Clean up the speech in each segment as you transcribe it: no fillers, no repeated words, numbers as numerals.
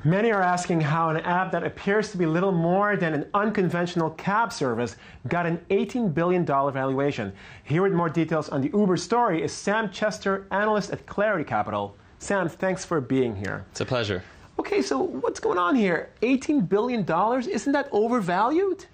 Many are asking how an app that appears to be little more than an unconventional cab service got an $18 billion valuation. Here with more details on the Uber story is Sam Chester, analyst at Clarity Capital. Sam, thanks for being here. It's a pleasure. Okay, so what's going on here? $18 billion? Isn't that overvalued?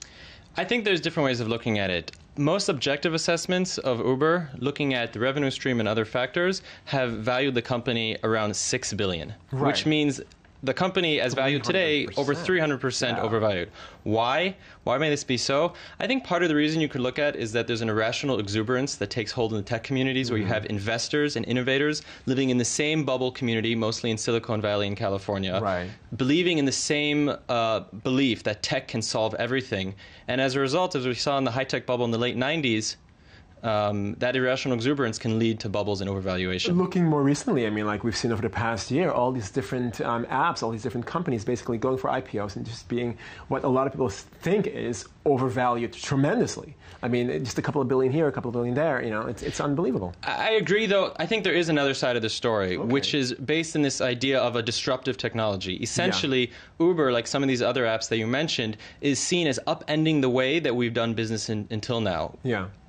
I think there's different ways of looking at it. Most objective assessments of Uber, looking at the revenue stream and other factors, have valued the company around $6 billion, which means the company, as valued today, over 300% overvalued. Why? Why may this be so? I think part of the reason you could look at is that there's an irrational exuberance that takes hold in the tech communities where you have investors and innovators living in the same bubble community, mostly in Silicon Valley in California, believing in the same belief that tech can solve everything. And as a result, as we saw in the high-tech bubble in the late 90s, that irrational exuberance can lead to bubbles and overvaluation. Looking more recently, I mean, like we've seen over the past year, all these different apps, all these different companies basically going for IPOs and just being what a lot of people think is overvalued tremendously. I mean, just a couple of billion here, a couple of billion there, you know, it's unbelievable. I agree, though. I think there is another side of the story, which is based in this idea of a disruptive technology. Essentially, Uber, like some of these other apps that you mentioned, is seen as upending the way that we've done business until now.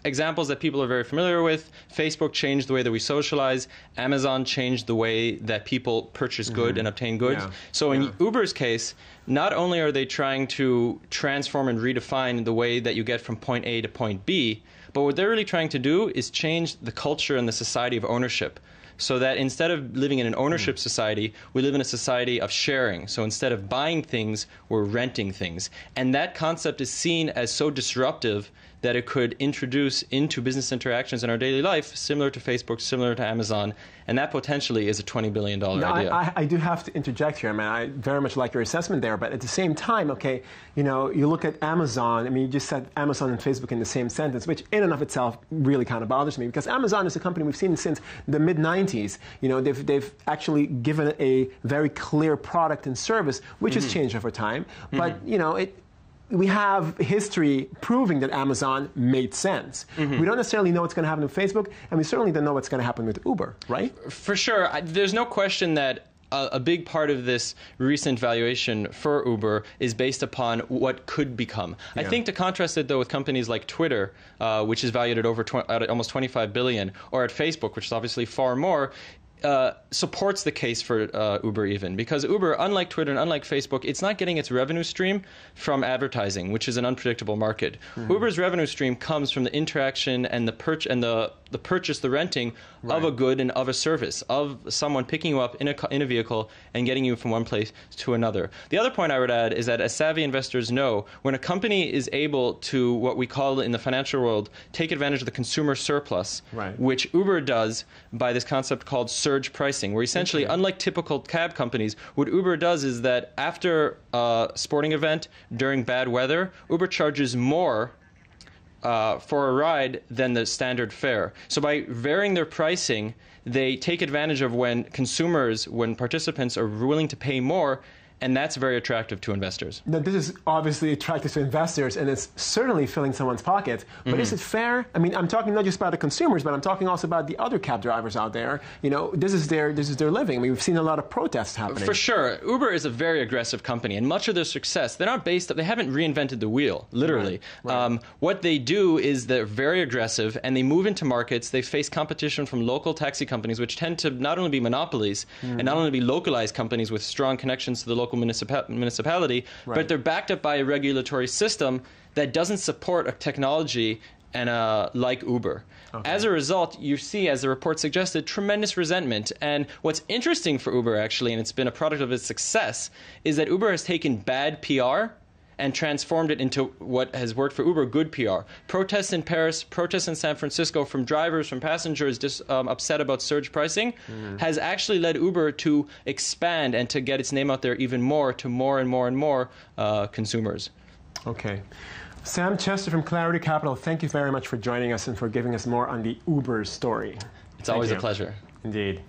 Examples that people are very familiar with: Facebook changed the way that we socialize. Amazon changed the way that people purchase goods and obtain goods. So in Uber's case, not only are they trying to transform and redefine the way that you get from point A to point B, but what they're really trying to do is change the culture and the society of ownership. So that instead of living in an ownership society, we live in a society of sharing. So instead of buying things, we're renting things. And that concept is seen as so disruptive that it could introduce into business interactions in our daily life, similar to Facebook, similar to Amazon, and that potentially is a $20 billion idea. I do have to interject here. I mean, I very much like your assessment there, but at the same time, okay, you know, you look at Amazon. I mean, you just said Amazon and Facebook in the same sentence, which in and of itself really kind of bothers me, because Amazon is a company we've seen since the mid-90s. You know, they've actually given a very clear product and service, which has changed over time, but, you know, we have history proving that Amazon made sense. We don't necessarily know what's going to happen with Facebook, and we certainly don't know what's going to happen with Uber, right? For sure. There's no question that a big part of this recent valuation for Uber is based upon what could become. I think to contrast it, though, with companies like Twitter, which is valued at at almost $25 billion, or at Facebook, which is obviously far more, supports the case for Uber even, because Uber, unlike Twitter and unlike Facebook, it's not getting its revenue stream from advertising, which is an unpredictable market. Uber's revenue stream comes from the interaction and the purchase, the renting of a good and of a service, of someone picking you up in a vehicle and getting you from one place to another. The other point I would add is that, as savvy investors know, when a company is able to, what we call in the financial world, take advantage of the consumer surplus, which Uber does by this concept called surge pricing, where essentially, unlike typical cab companies, what Uber does is that after a sporting event, during bad weather, Uber charges more for a ride than the standard fare. So by varying their pricing, they take advantage of when participants are willing to pay more, and that's very attractive to investors. Now, this is obviously attractive to investors, and it's certainly filling someone's pocket. But is it fair? I mean, I'm talking not just about the consumers, but I'm talking also about the other cab drivers out there. You know, this is their living. I mean, we've seen a lot of protests happening. For sure. Uber is a very aggressive company, and much of their success, they haven't reinvented the wheel, literally. What they do is they're very aggressive, and they move into markets. They face competition from local taxi companies, which tend to not only be monopolies, and not only be localized companies with strong connections to the local municipality, but they're backed up by a regulatory system that doesn't support a technology and like Uber. As a result, you see, as the report suggested, tremendous resentment. And what's interesting for Uber, actually, and it's been a product of its success, is that Uber has taken bad PR and transformed it into what has worked for Uber, good PR. Protests in Paris, protests in San Francisco from drivers, from passengers just upset about surge pricing, has actually led Uber to expand and to get its name out there even more to more and more and more consumers. Okay. Sam Chester from Clarity Capital, thank you very much for joining us and for giving us more on the Uber story. It's always a pleasure. Indeed.